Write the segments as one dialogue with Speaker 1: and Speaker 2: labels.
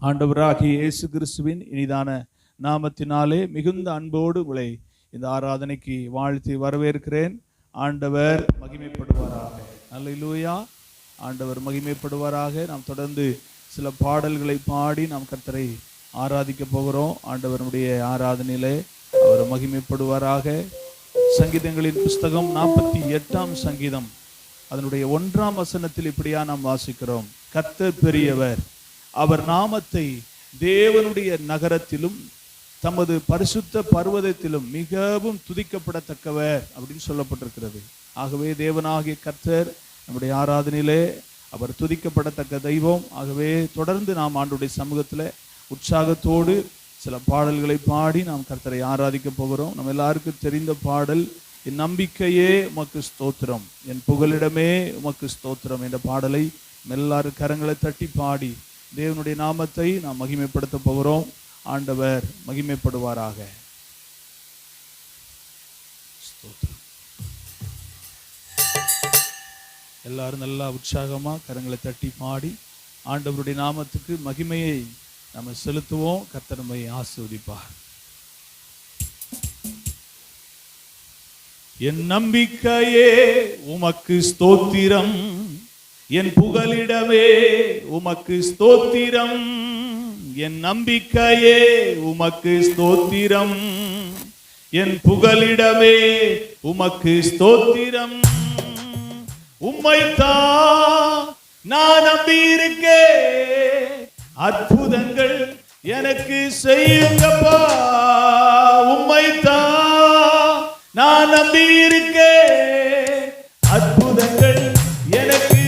Speaker 1: ஆண்டவராகிய இயேசு கிறிஸ்துவின் இனிதான நாமத்தினாலே மிகுந்த அன்போடு உங்களை இந்த ஆராதனைக்கு வாழ்த்தி வரவேற்கிறேன். ஆண்டவர் மகிமைப்படுவாராக. அல்லேலூயா. ஆண்டவர் மகிமைப்படுவாராக. நாம் தொடர்ந்து சில பாடல்களை பாடி நாம் கர்த்தரை ஆராதிக்க போகிறோம். ஆண்டவருடைய ஆராதனையிலே அவர் மகிமைப்படுவாராக. சங்கீதங்களின் புஸ்தகம் 48ஆம் சங்கீதம் அதனுடைய 1ஆம் வசனத்தில் இப்படியா நாம் வாசிக்கிறோம். கர்த்தர் பெரியவர், அவர் நாமத்தை தேவனுடைய நகரத்திலும் தமது பரிசுத்த பர்வதத்திலும் மிகவும் துதிக்கப்படத்தக்கவர் அப்படின்னு சொல்லப்பட்டிருக்கிறது. ஆகவே தேவனாகிய கர்த்தர் நம்முடைய ஆராதனையிலே அவர் துதிக்கப்படத்தக்க தெய்வம். ஆகவே தொடர்ந்து நாம் ஆண்டவருடைய சமூகத்தில் உற்சாகத்தோடு சில பாடல்களை பாடி நாம் கர்த்தரை ஆராதிக்க போகிறோம். நம்ம எல்லாருக்கும் தெரிந்த பாடல், என் நம்பிக்கையே உமக்கு ஸ்தோத்திரம், என் புகலிடமே உமக்கு ஸ்தோத்திரம் என்ற பாடலை எல்லாரும் கரங்களை தட்டி பாடி தேவனுடைய நாமத்தை நாம் மகிமைப்படுத்த போகிறோம். ஆண்டவர் மகிமைப்படுவாராக. எல்லாரும் நல்லா உற்சாகமா கரங்களை தட்டி பாடி ஆண்டவருடைய நாமத்துக்கு மகிமையை நம்ம செலுத்துவோம். கர்த்தர் நம்மை ஆசீர்வதிப்பார். என் நம்பிக்கையே உமக்கு ஸ்தோத்திரம், என் புகலிடமே உமக்கு ஸ்தோத்திரம், என் நம்பிக்கையே உமக்கு ஸ்தோத்திரம், என் புகலிடமே உமக்கு ஸ்தோத்திரம். உம்மைத்தான் நான் நம்பியிருக்கேன், அற்புதங்கள் எனக்கு செய்யுங்கப்பா. உம்மைத்தான் நான் நம்பியிருக்கேன், அற்புதங்கள் எனக்கு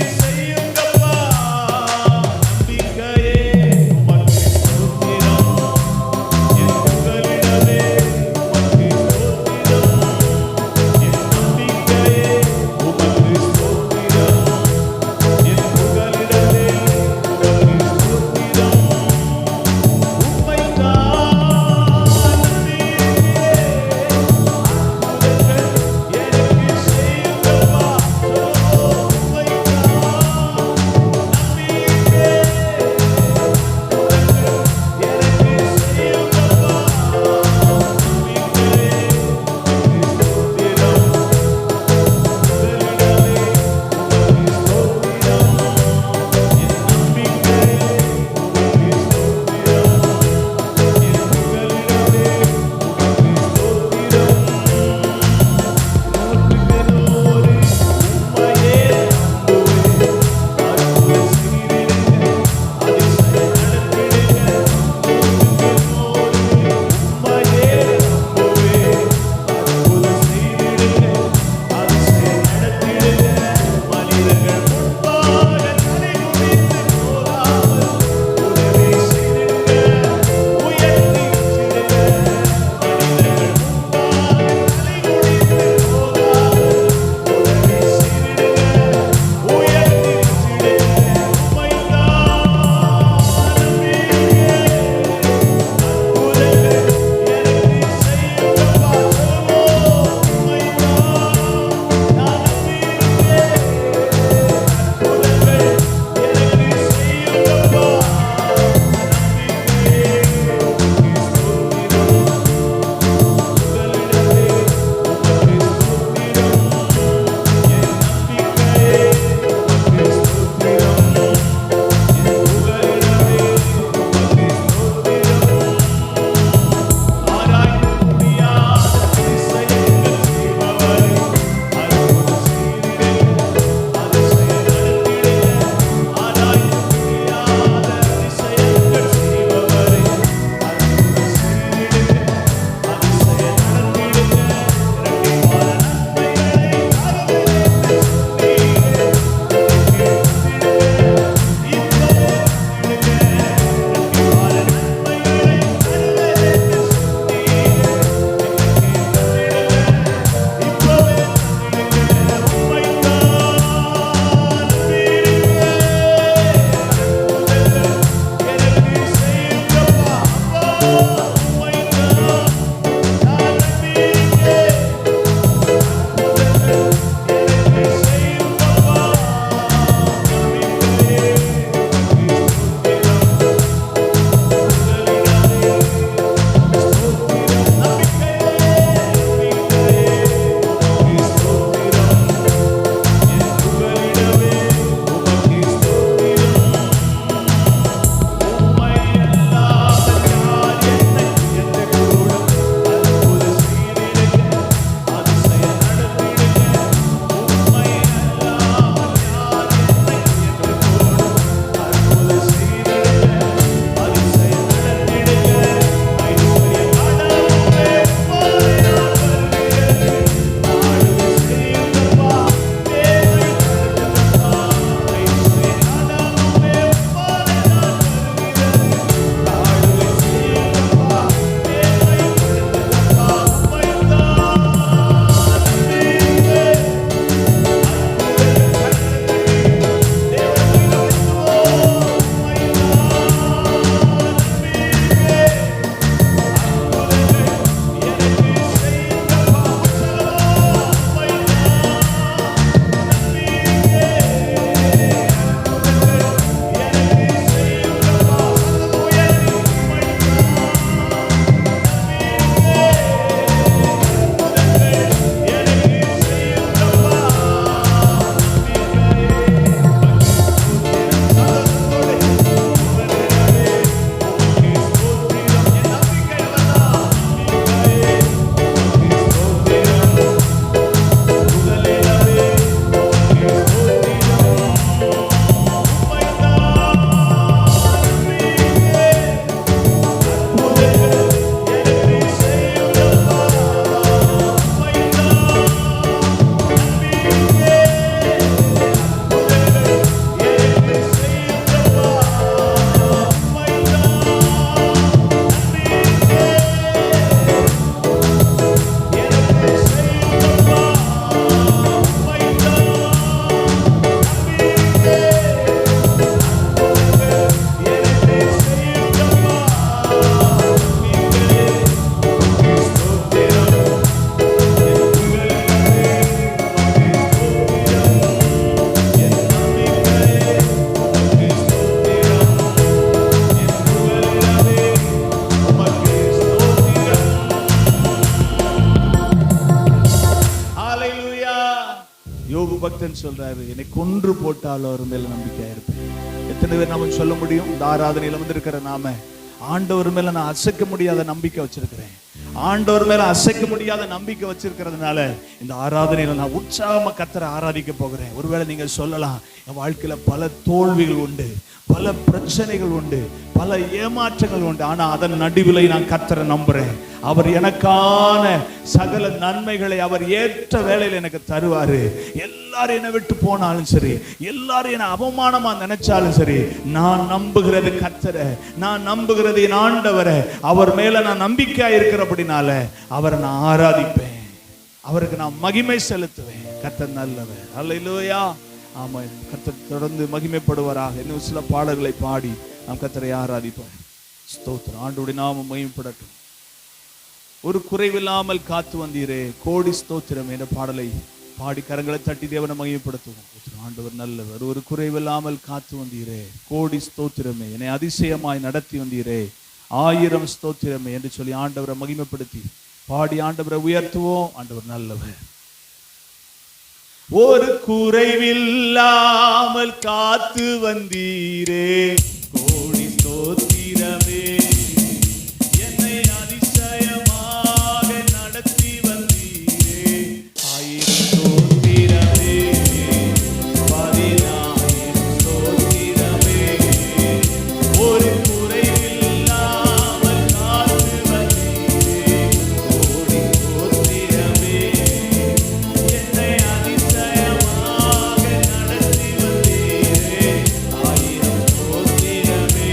Speaker 1: சொல்றாரு, என்னை கொன்று போட்டாலும் அவர் மேல நம்பிக்கையா இருப்பேன். எத்தனை பேர் நாம சொல்ல முடியும்? இந்த ஆராதனையில வந்திருக்கிற நாம, ஆண்டவர் மேல நான் அசைக்க முடியாத நம்பிக்கை வச்சிருக்கிறேன், ஆண்டவர் மேல அசைக்க முடியாத நம்பிக்கை வச்சிருக்கிறதுனால இந்த ஆராதனையில நான் உற்சாகமா கர்த்தரை ஆராதிக்க போகிறேன். ஒருவேளை நீங்க சொல்லலாம், என் வாழ்க்கையில பல தோல்விகள் உண்டு, பல பிரச்சனைகள் உண்டு, பல ஏமாற்றங்கள் உண்டு, ஆனா அதன் நடுவில் நான் கர்த்தரை நம்புறேன். அவர் எனக்கான சகல நன்மைகளை அவர் ஏற்ற வேளையில் எனக்கு தருவாரு. எல்லாரும் என்னை விட்டு போனாலும் சரி, எல்லாரும் என்னை அவமானமா நினைச்சாலும் சரி, நான் நம்புகிறது கர்த்தரை, நான் நம்புகிறது என் ஆண்டவரை. அவர் மேல நான் நம்பிக்கையா இருக்கிறபடினால அவரை நான் ஆராதிப்பேன், அவருக்கு நான் மகிமை செலுத்துவேன். கர்த்தர் நல்லவர். அல்லேலூயா. ஆமா, கர்த்தர் தொடர்ந்து மகிமைப்படுவாராக. இன்னும் சில பாடல்களை பாடி நாம் கர்த்தரை ஆராதிப்போம். ஸ்தோத்திரம். ஆண்டவருடைய நாமம் மகிமைப்படட்டும். ஒரு குறைவில்லாமல் காத்து வந்தீரே, கோடி ஸ்தோத்திரம் என்ற பாடலை பாடி கரங்களை தட்டி தேவனை மகிமைப்படுத்துவோம். ஆண்டவர் நல்லவர். ஒரு குறைவில்லாமல் காத்து வந்தீரே, கோடி ஸ்தோத்திரமே, என்னை அதிசயமாய் நடத்தி வந்தீரே, 1000 ஸ்தோத்திரமே என்று சொல்லி ஆண்டவரை மகிமைப்படுத்தி பாடி ஆண்டவரை உயர்த்துவோம். ஆண்டவர் நல்லவர். ஒரு குறைவில்லாமல் காத்து வந்தீரே, கோடி ஸ்தோத்திரமே, என்னை அதிசயமாக நடத்தி வந்தீரே, 1000 ஸ்தோத்திரமே, 10,000 ஸ்தோத்திரமே. ஒரு குறைவில்லாமல் காத்து வந்தீரே, கோடி ஸ்தோத்திரமே, என்னை அதிசயமாக நடத்தி வந்தீரே, 1000 ஸ்தோத்திரமே.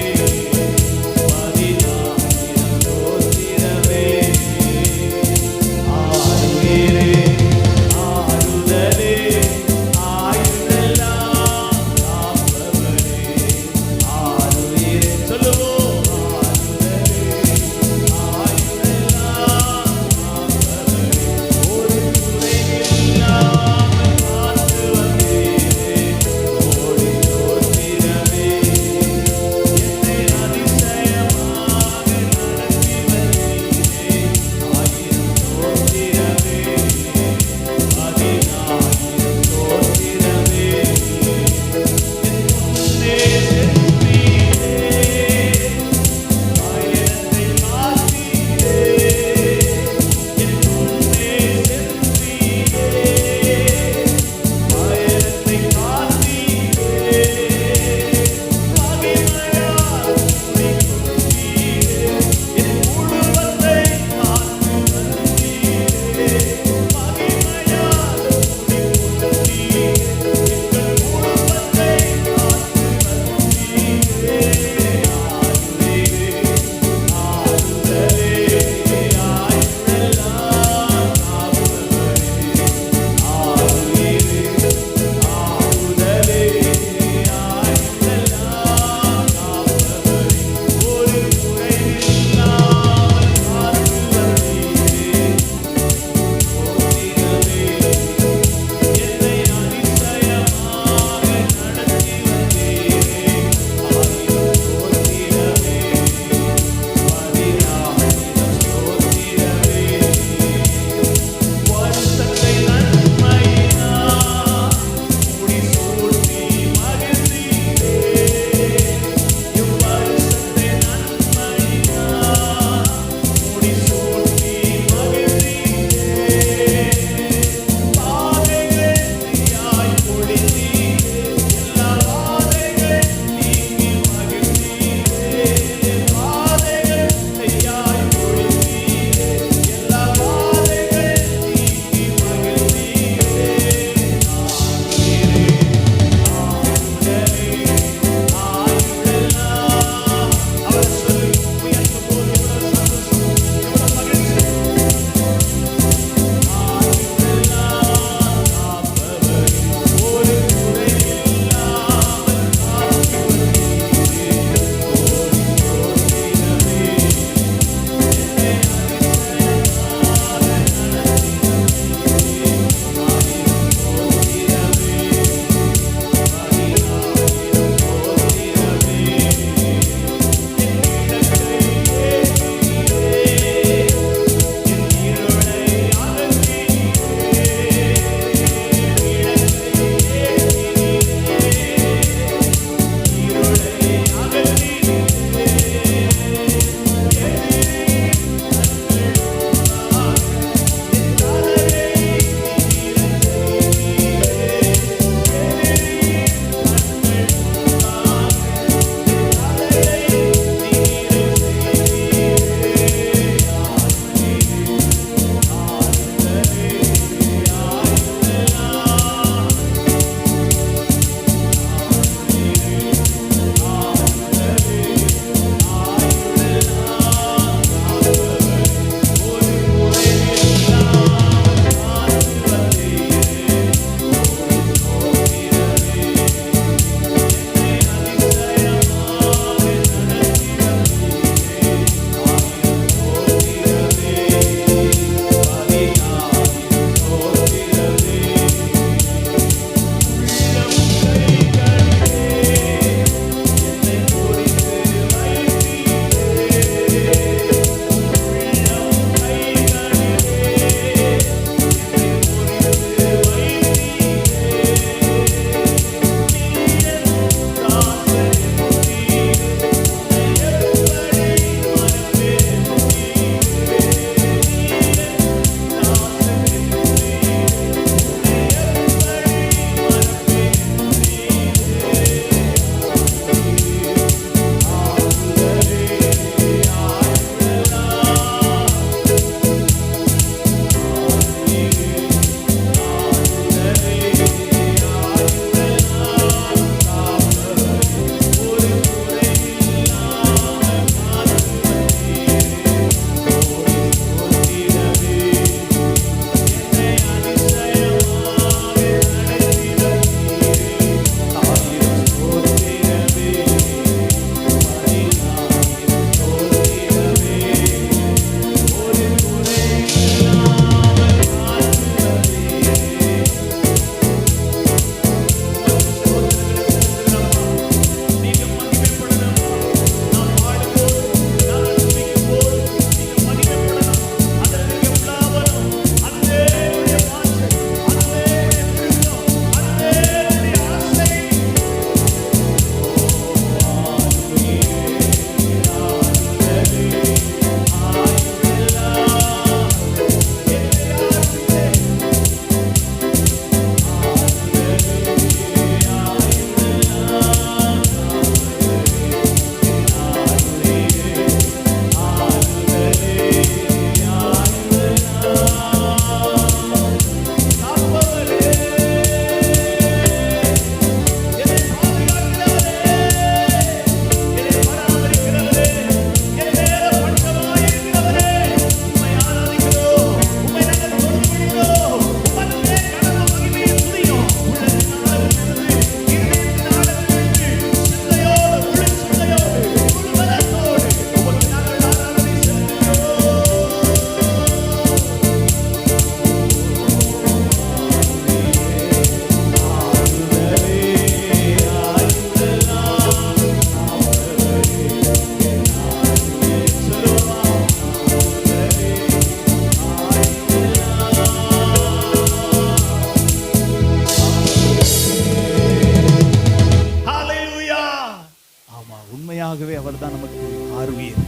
Speaker 1: அவர்தான் நமக்கு ஆறுவீர்,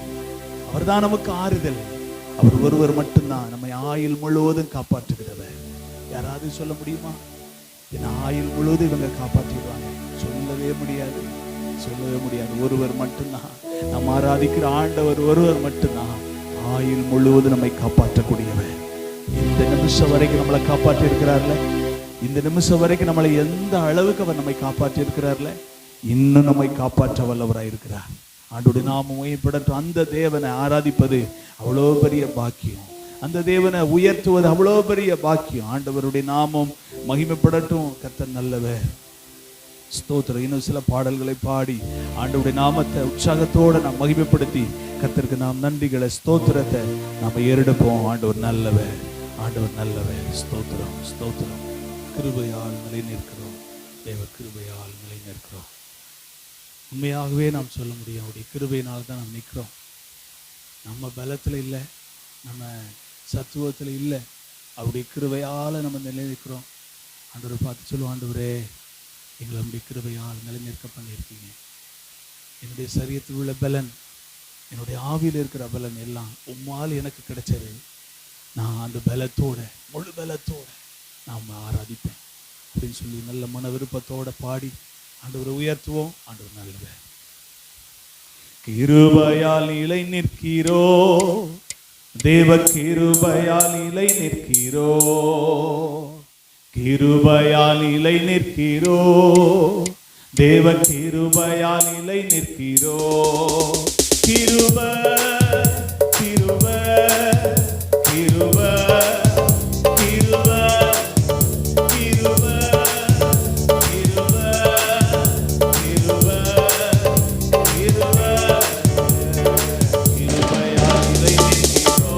Speaker 1: அவர்தான் நமக்கு ஆறுதல். அவர் ஒருவர் மட்டும்தான் நம்மை ஆயுள் முழுவதும் காப்பாற்றுகிறவர். யாராவது சொல்ல முடியுமா? என் ஆயுள் முழுவதும் இவங்க காப்பாற்றிடுவாங்க? சொல்லவே முடியாது, சொல்லவே முடியாது. ஒருவர் மட்டும்தான், நாம் ஆராதிக்கிற ஆண்டவர் ஒருவர் மட்டும்தான் ஆயுள் முழுவதும் நம்மை காப்பாற்றக்கூடியவர். இந்த நிமிஷம் வரைக்கும் நம்மளை காப்பாற்றி இருக்கிறார்ல, இந்த நிமிஷம் வரைக்கும் நம்மளை எந்த அளவுக்கு அவர் நம்மை காப்பாற்றி இருக்கிறார்ல, இன்னும் நம்மை காப்பாற்ற வல்லவராய் இருக்கிறார். ஆண்டவருடைய நாமம் மகிமைப்படட்டும். அந்த தேவனை ஆராதிப்பது அவ்வளோ பெரிய பாக்கியம், அந்த தேவனை உயர்த்துவது அவ்வளோ பெரிய பாக்கியம். ஆண்டவருடைய நாமம் மகிமைப்படட்டும். கர்த்தர் நல்லவர். ஸ்தோத்திரம். இன்னும் சில பாடல்களை பாடி ஆண்டவருடைய நாமத்தை உற்சாகத்தோடு நாம் மகிமைப்படுத்தி கர்த்தருக்கு நாம் நன்றிகளை ஸ்தோத்திரத்தை நாம் ஏறெடுப்போம். ஆண்டவர் நல்லவர், ஆண்டவர் நல்லவர். ஸ்தோத்திரம், ஸ்தோத்திரம். கிருபையால் நிலை நிற்கிறோம், தேவ கிருபையால் நிலை நிற்கிறோம். உண்மையாகவே நாம் சொல்ல முடியும், அவருடைய கிருபையினால் தான் நாம் நிற்கிறோம். நம்ம பலத்தில் இல்லை, நம்ம சத்துவத்தில் இல்லை, அவருடைய கிருபையால் நம்ம நிலை நிற்கிறோம். ஆண்டவரை பார்த்து சொல்லுவோம், ஆண்டவரே எங்களை நம்முடைய கிருபையால் நிலை நிற்க பண்ணியிருக்கீங்க. என்னுடைய சரீரத்தில் உள்ள பலன், என்னுடைய ஆவியில் இருக்கிற பலன் எல்லாம் உம்மால் எனக்கு கிடைச்சது. நான் அந்த பலத்தோட, முழு பலத்தோட நாம் ஆராதிப்பேன் அப்படின்னு சொல்லி நல்ல மன விருப்பத்தோட பாடி ஆண்டவரை உயர்த்துவோம். ஆண்டவர் நல்லவர். கிருபையால் நிலை நிற்கிறோ, தேவ கிருபையால் நிலை நிற்கிறோ, கிருபையால் நிலை நிற்கிறோ, தேவ கிருபையால் நிலை நிற்கிறோ. கிருபை கிருபை கிருபை
Speaker 2: கிருபையால் நிலை நிற்கிறோ,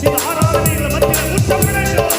Speaker 1: இந்த ஆராதனைகளை மத்தியில முத்தமிட வேண்டும்.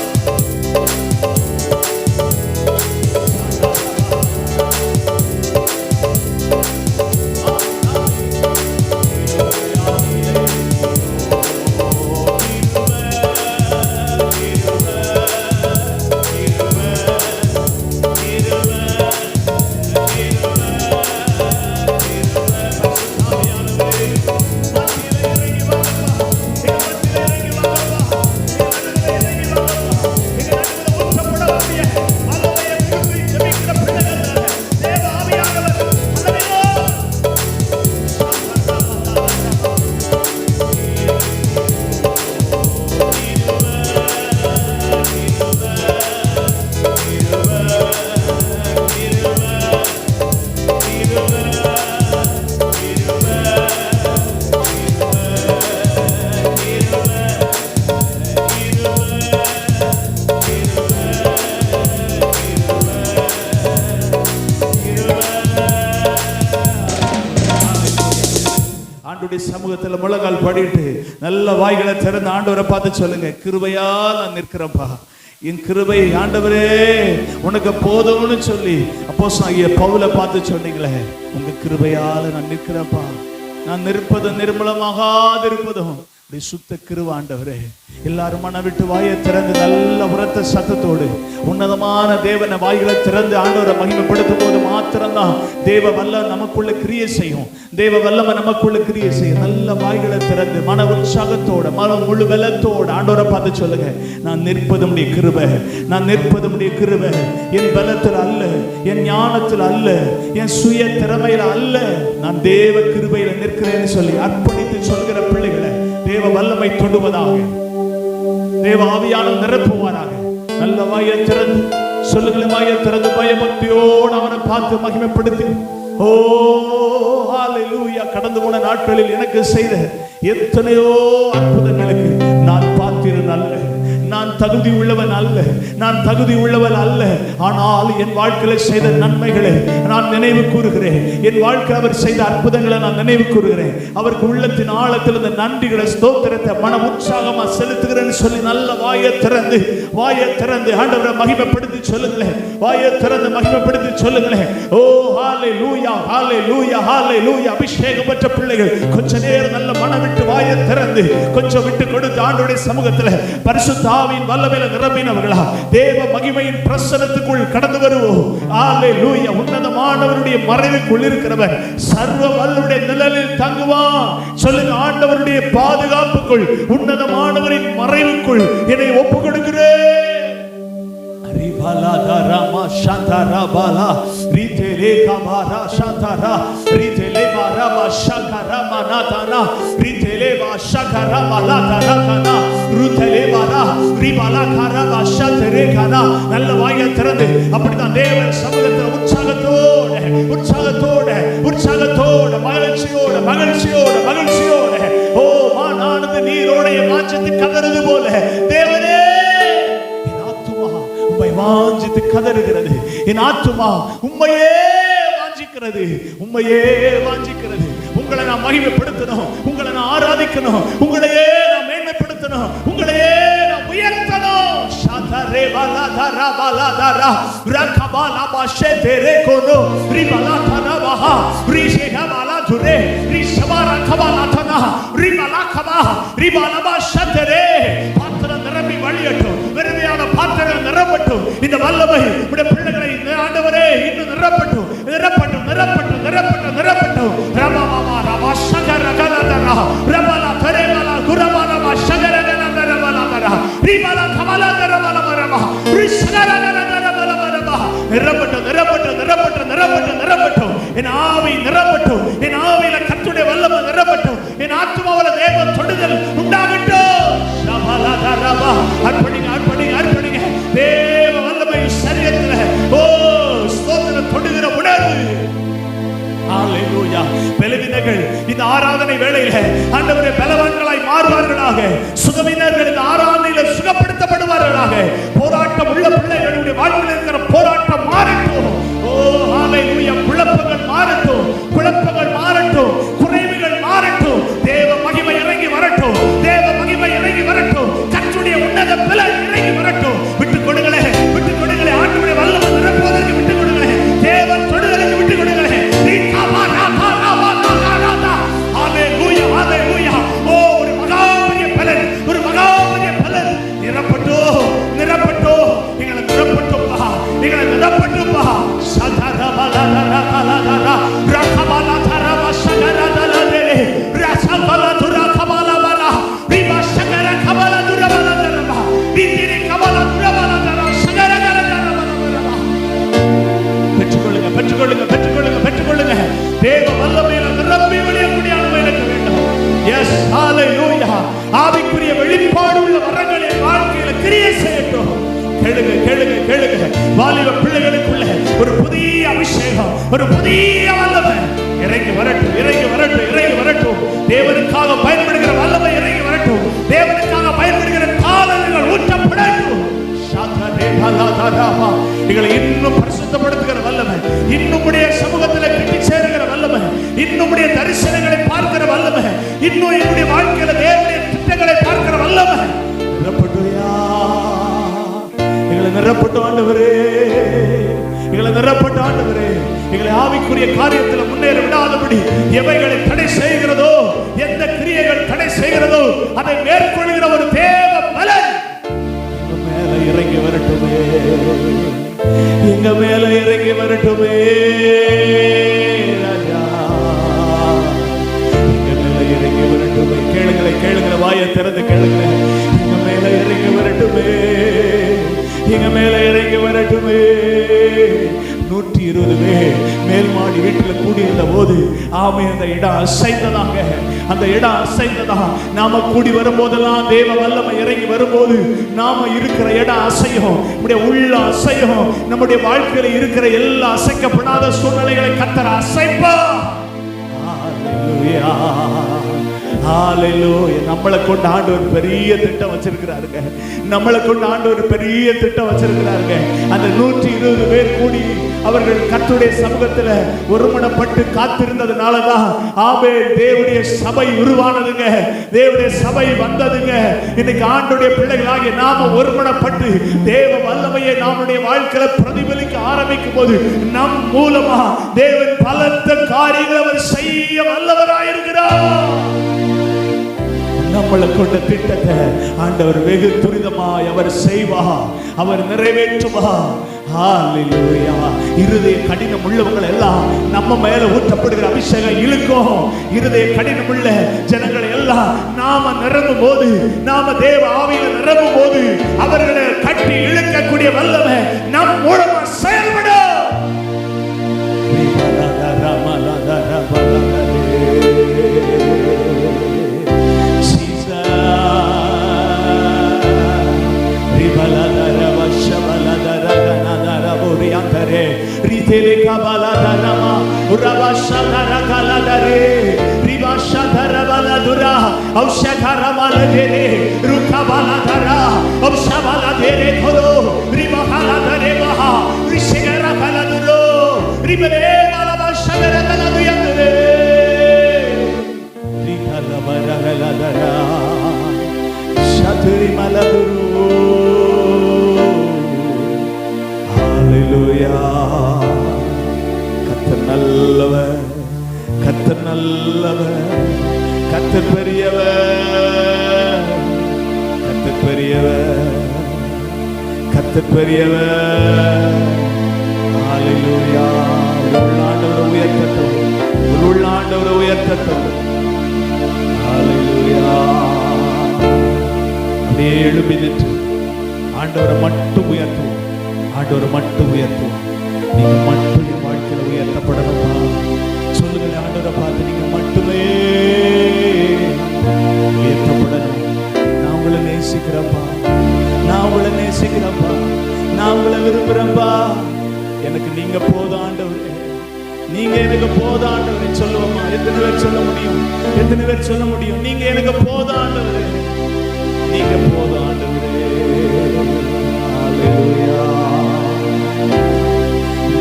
Speaker 1: சமூகத்தில் முழங்கால் படிட்டு நல்ல வாய்களை திறந்து ஆண்டவரை பார்த்து சொல்லுங்க, கிருபையா நான் நிற்கிறேன்ப்பா, என் கிருபை ஆண்டவரே உனக்கு போதும்னு சொல்லி அப்போஸ்தலனாகிய பவுலை பார்த்து சொன்னீங்களே, உங்க கிருபையால நான் நிற்கிறேன்ப்பா, நான் நிற்பதும் நிர்மலமாகாதிருப்பதும் சுத்த கிருபை ஆண்டவரே. எல்லாரும் மன விட்டு வாயை திறந்து நல்ல உரத்த சத்தத்தோடு உன்னதமான தேவனை வாய்களை திறந்து ஆண்டவரை மகிமைப்படுத்தும் போது மாத்திரம்தான் தேவ வல்லம் நமக்குள்ள கிரியை செய்யும். தேவ வல்லமை நமக்குள்ள கிரியை செய்யும். நல்ல வாய்களை திறந்து மன உற்சாகத்தோட மன முழு பலத்தோடு ஆண்டவரை பார்த்து சொல்லுங்க, நான் நிற்பது உடைய கிருபை, நான் நிற்பது உடைய கிருபை, என் பலத்தில் அல்ல, என் ஞானத்தில் அல்ல, என் சுய திறமையில அல்ல, நான் தேவ கிருபையில நிற்கிறேன்னு சொல்லி அர்ப்பணித்து சொல்கிற பிள்ளைகளை தேவ வல்லமை தொடுவதாக, தேவ ஆவியானவர் நிரப்புவாராக. நல்ல வாயை திறந்து சொல்லுங்களேன், வாயை திறந்து பயபக்தியோடு அவனை பார்த்து மகிமைப்படுத்தி, ஓ ஹல்லேலூயா, கடந்து போன நாட்களில் எனக்கு செய்த எத்தனையோ அற்புதங்களுக்கு நான் பாத்திரன் அல்ல, நான் தகுதி உள்ளவன் அல்ல, நான் தகுதி உள்ளவன் அல்ல, ஆனால் என் வாழ்க்கையில செய்த நன்மைகளை நான் நினைவு கூறுகிறேன், என் வாழ்க்கை அவர் செய்த அற்புதங்களை நான் நினைவு கூறுகிறேன், அவருக்கு உள்ளத்தின் ஆழத்தில் இந்த நன்றிகளை ஸ்தோத்திரத்தை மன உற்சாகமா செலுத்துகிறேன்னு சொல்லி நல்ல வாயை திறந்து ஆண்டவரை மகிமைப்படுத்தி சொல்லுங்களேன், வாயை திறந்து மகிமைப்படுத்தி சொல்லுங்களேன். ஓ ஹல்லேலூயா, ஹல்லேலூயா, ஹல்லேலூயா. அபிஷேகம் பெற்ற பிள்ளைகள் கொஞ்ச நேரம் நல்ல மனம் விட்டு வாயை திறந்து கொஞ்சம் விட்டு கொடுத்து ஆண்டவருடைய சமூகத்தில் பரிசுத்த ஆவியின் வல்லமையில நிரம்பினவர்களா தேவ மகிமையின் பிரசன்னத்துக்குள் கடந்து வருவோம். ஹல்லேலூயா. உன்னதமானவருடைய மறைவுக்குள் இருக்கிறவர் சர்வ வல்லவருடைய நிழலில் தங்குவான். சொல்லுங்க, ஆண்டவருடைய பாதுகாப்புக்குள், உன்னதமானவரின் மறைவுக்குள் என்னை ஒப்பு கொடுக்கிறேன். Ribala darama shantara bala ritele kabara shantara ritele barama shakara manatana ritele ba shakara malatana kana rutele bara ribala karama shantere kana. நல்ல வாயை திறந்து அப்படிதான் தேவ சமூகத்தில் உற்சாகத்தோட மகிழ்ச்சியோட ஓ மானானது நீரோடைய வாஞ்சத்து கதறுது போல தேவனே வாஞ்சித்து கதறுகிறது, என் ஆத்துமா உம்மையே வாஞ்சிக்கிறது. உங்களை நான் மகிமைப்படுத்தணும், உங்களை நான் ஆராதிக்கணும், உங்களையே நான் மேன்மைப்படுத்தணும், உங்களையே நான் உயர்த்தணும். ஷாதரே பாலாதரா பாலாதரா ரகபாலா பாஷேதரே கோனோ ரிபாலா தரவஹா ரிஷேகபாலா துரே ரிஷபாரா கபாலாதனா ரிபாலா கபா ரிபாலா பாஷேதரே. பாத்திரம் நிரம்பி வழியட்டும், வெறுமையான பாத்திரம் நிரம்பட்டும். இந்த வல்லமை உடைய பிள்ளைகளை ஆண்டவரே இன்னும் நிரப்பட்டும். ரபாமா ரபா ஷகர கலதரா ரபாலா தரேபாலா குரபாலா ஷகர கலதரபாலா ரிபாலா கமலா தரபாலா ரபா ரிஷகர கலதரபாலா நிரப்பட்டும். என் ஆவி நிரப்பட்டும், என் ஆவியில கர்த்தருடைய வல்லமை நிரப்பட்டும், என் ஆத்துமாவில தேவ தொடுதல் உண்டாகட்டும். ரபாலா அர்ப்பணிங்க தேவ வல்லமை சரீரத்தில் ஓ ஸ்தோத்திரம் தொடுகிற உணர்வு. ஹல்லேலூயா. பலவீனர்கள் இந்த ஆராதனை வேளையில ஆண்டவரே பலவான்களாய் மாறுவார்களாக, சுகவீனர்கள் இந்த ஆராதனையில சுகப்படுத்தப்படுவார்களாக. போராட்டம் உள்ள பிள்ளைகளுடைய வாழ்க்கையில் இருக்கிற போராட்டம் மாறட்டும். ஓ ஹல்லேலூயா. குழப்பங்கள் மாறட்டும், குறைவுகள் மாறட்டும். தேவ மகிமை இறங்கி வரட்டும். ஆவிக்குரிய வெளிப்பாடு உள்ள வரங்கள் என் வாழ்க்கையில கிரியை செய்யட்டும். கேளுங்க கேளுங்க கேளுங்க. வாலிப பிள்ளைகளுக்குள்ள ஒரு புதிய அபிஷேகம், ஒரு புதிய வல்லமை இறங்கி வரட்டும், இறங்கி வரட்டும், இறங்கி வரட்டும். தேவனுக்காக பயன்படுகிற வல்லமை இறங்கி வரட்டும். தேவனுக்காக பயன்படுகிற காலங்கள் ஊற்றப்படட்டும். எங்களை இன்னும் பரிசுத்தப்படுத்துகிற வல்லமை, இன்னும் சமூகத்தில் கிட்டி சேருகிற வல்லமை, இன்னும் தரிசனங்களை பார்க்கிற வல்லமை, இன்னும் என்னுடைய வாழ்க்கையில தேவனுடைய திட்டங்களை பார்க்கிற வல்லமை நிரப்பட்டுயா. எங்களை நிரப்பட்டு ஆண்டவரே, எங்களை நிரப்பட்டு ஆண்டவரே. எங்களை ஆவிக்குரிய காரியத்தில் முன்னேற விடாதபடி எவைகளை தடை செய்கிறதோ, எந்த கிரியைகள் தடை செய்கிறதோ அதை மேற்கொள்கிற ஒரு தேவ பலன் எங்க மேல இறங்கி வரட்டுமே, எங்க மேல இறங்கி வரட்டுமே ராஜா, எங்க மேல இறங்கி வரட்டுமே. கேளுங்களே கேளுங்களே, வாயை திறந்து கேளுங்களே. எங்க மேல இறங்கி வரட்டுமே, எங்க மேல இறங்கி வரட்டுமே. 120 பேர் மேல் மாடி வீட்டில் கூடியிருந்த போது ஆமே அந்த இடம் அசைந்ததாங்க. அந்த இடம் அசைந்ததா. நாம கூடி வரும்போதெல்லாம் தேவ வல்லமை இறங்கி வரும்போது நாம இருக்கிற இடம் அசையும், நம்முடைய உள்ள அசையும். நம்முடைய வாழ்க்கையில இருக்கிற எல்லா அசைக்கப்படாத சூழ்நிலைகளை கர்த்தர் அசைப்பா. ஹalleluya, ஹalleluya. நம்மளை கொண்டு ஆண்டவர் பெரிய திட்டம் வச்சிருக்கிறாருங்க. நம்மளை கொண்டு ஆண்டவர் பெரிய திட்டம் வச்சிருக்கிறாருங்க. அந்த 120 பேர் கூடி அவர்கள் கர்த்தருடைய சமூகத்துல ஒருமனப்பட்டு காத்திருந்ததுனாலதான் ஆமென் தேவனுடைய சபை உருவானதுங்க. தேவனுடைய சபை வந்ததுங்க. இன்னைக்கு ஆண்டவருடைய பிள்ளைகளாகிய நாம ஒருமனப்பட்டு தேவ வல்லமையை நம்முடைய வாழ்க்கையில பிரதிபலிக்க ஆரம்பிக்கும் போது நம் மூலமா தேவன் பலத்த காரியங்களை அவர் செய்ய வல்லவராயிருக்கிறார். நம்மளை கொண்ட திட்டத்தை ஆண்டவர் வெகு துரிதமாய் அவர் செய்வார், அவர் நிறைவேற்றுவார். ஹalleluya. இருதய கடினம் உள்ளவங்க எல்லாம் நம்ம மேல ஊற்றப்படுகிற அபிஷேகம் இழுக்கும். இருதய கடினம் உள்ள ஜனங்களை எல்லாம் நாம நிரம்பும் போது, நாம தேவ ஆவியில நிரம்பும் போது அவர்களை கட்டி இழுக்கக்கூடிய வல்லமை நம் மூலமா செயல்படும். ritele kabala darama urabasha darakala dare ribasha darabala dura aushakara mala dere rukabala dara aushbala dere thoro ribahala dare maha rishigara kala duro ribele mala bashagara kala duyandre rikala barala dara shatri mala duru. கர்த்தர் நல்லவர், கர்த்தர் நல்லவர், கர்த்தர் பெரியவர், கர்த்தர் பெரியவர், கர்த்தர் பெரியவர். ஹalleluya. உள்ளாண்டவரை உயர்த்தட்டும், உள்ளாண்டவரை உயர்த்தட்டும். ஹalleluya. அப்படியே எழும்பி நின்று ஆண்டவரை மட்டும் உயர்த்துவோம், ஆண்டவரை மட்டும் உயர்த்துவோம். நீங்க மட்டும் என் வாழ்க்கையில உயர்த்தப்படணுமா சொல்லுங்க. ஆண்டவரை பார்த்து நீங்க மட்டுமே உயர்த்தப்படணும். நான் உங்களை நேசிக்கிறப்பா, நான் உங்களை நேசிக்கிறப்பா, நான் உங்களை விரும்புறப்பா. எனக்கு நீங்க போதும் ஆண்டவரே, நீங்க எனக்கு போதும் ஆண்டவரே சொல்லுவோமா? எத்தனை பேர் சொல்ல முடியும்? எத்தனை பேர் சொல்ல முடியும்? நீங்க எனக்கு போதும் ஆண்டவரே, நீங்க போதும் ஆண்டவரே. ஹalleluya.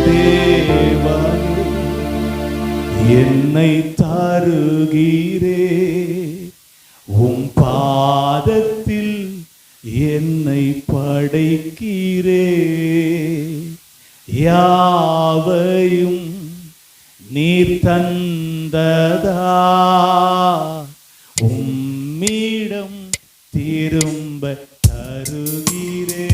Speaker 1: தேவனே என்னை தருகிறே, உம் பாதத்தில் என்னை படைக்கிறே. யாவையும் நீர் தந்ததா உம்மிடம் திரும்ப தருகிறே.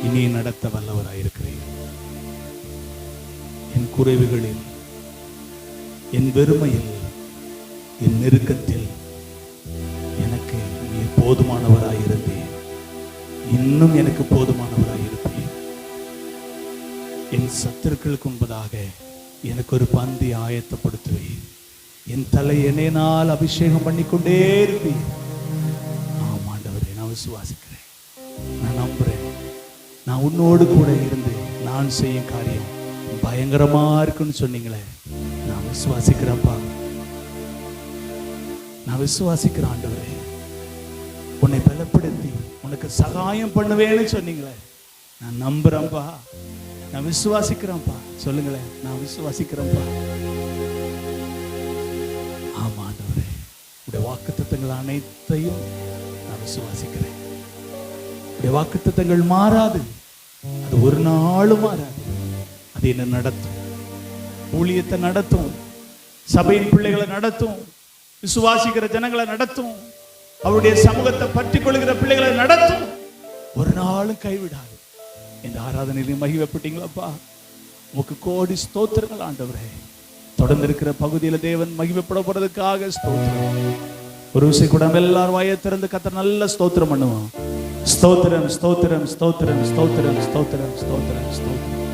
Speaker 1: இனி நடத்த வல்லவராயிருக்கிறீர். என் குறைவுகளில், என் வெறுமையில், என் நெருக்கத்தில் எனக்கு நீ போதுமானவராயிருந்தேன். இன்னும் எனக்கு போதுமானவராயிருப்பேன். என் சத்துருக்களுக்கு முன்பதாக எனக்கு ஒரு பந்தி ஆயத்தப்படுத்துவேன். என் தலை எண்ணெயினால் அபிஷேகம் பண்ணிக்கொண்டே இருப்பேன். ஆமாண்டவரே, நான் விசுவாசிக்கிறேன், நான் நம்புறேன். நான் உன்னோடு கூட இருந்து நான் செய்யும் காரியம் பயங்கரமா இருக்குன்னு சொன்னீங்களே, நான் விசுவாசிக்கிறேன்ப்பா. நான் விசுவாசிக்கிறேன் ஆண்டவரே. உன்னை பலப்படுத்தி உனக்கு சகாயம் பண்ணுவேன்னு சொன்னீங்களே, நான் நம்புறேன்ப்பா, நான் விசுவாசிக்கிறேன்ப்பா. சொல்லுங்களேன், நான் விசுவாசிக்கிறேன்ப்பா. ஆமா ஆண்டவரே, உடைய வாக்குத்தத்தங்கள் அனைத்தையும் நான் விசுவாசிக்கிறேன். உடைய வாக்குத்தத்தங்கள் மாறாது, அது ஒரு நாளும் மாறாது. அது என்ன நடத்தும், ஊழியத்தை நடத்தும், சபையின் பிள்ளைகளை நடத்தும், விசுவாசிக்கிற ஜனங்களை நடத்தும், அவருடைய சமூகத்தை பற்றி கொள்கிற பிள்ளைகளை நடத்தும். ஒரு நாளும் கைவிடாது. இந்த ஆராதனையிலும் மகிமைப்பட்டீங்களாப்பா, உமக்கு கோடி ஸ்தோத்திரங்கள் ஆண்டவரே. தொடர்ந்து இருக்கிற பகுதியில் தேவன் மகிமைப்பட போறதுக்காக ஸ்தோத்திரம். ஒரு விஷயம் கூட எல்லாரும் வாயை திறந்து கர்த்தர் நல்ல ஸ்தோத்திரம் பண்ணுவோம். ஸ்தோத்திரம், ஸ்தோத்திரம், ஸ்தோத்திரம், ஸ்தோத்திரம், ஸ்தோத்திரம், ஸ்தோத்திரம், ஸ்தோத்திரம்.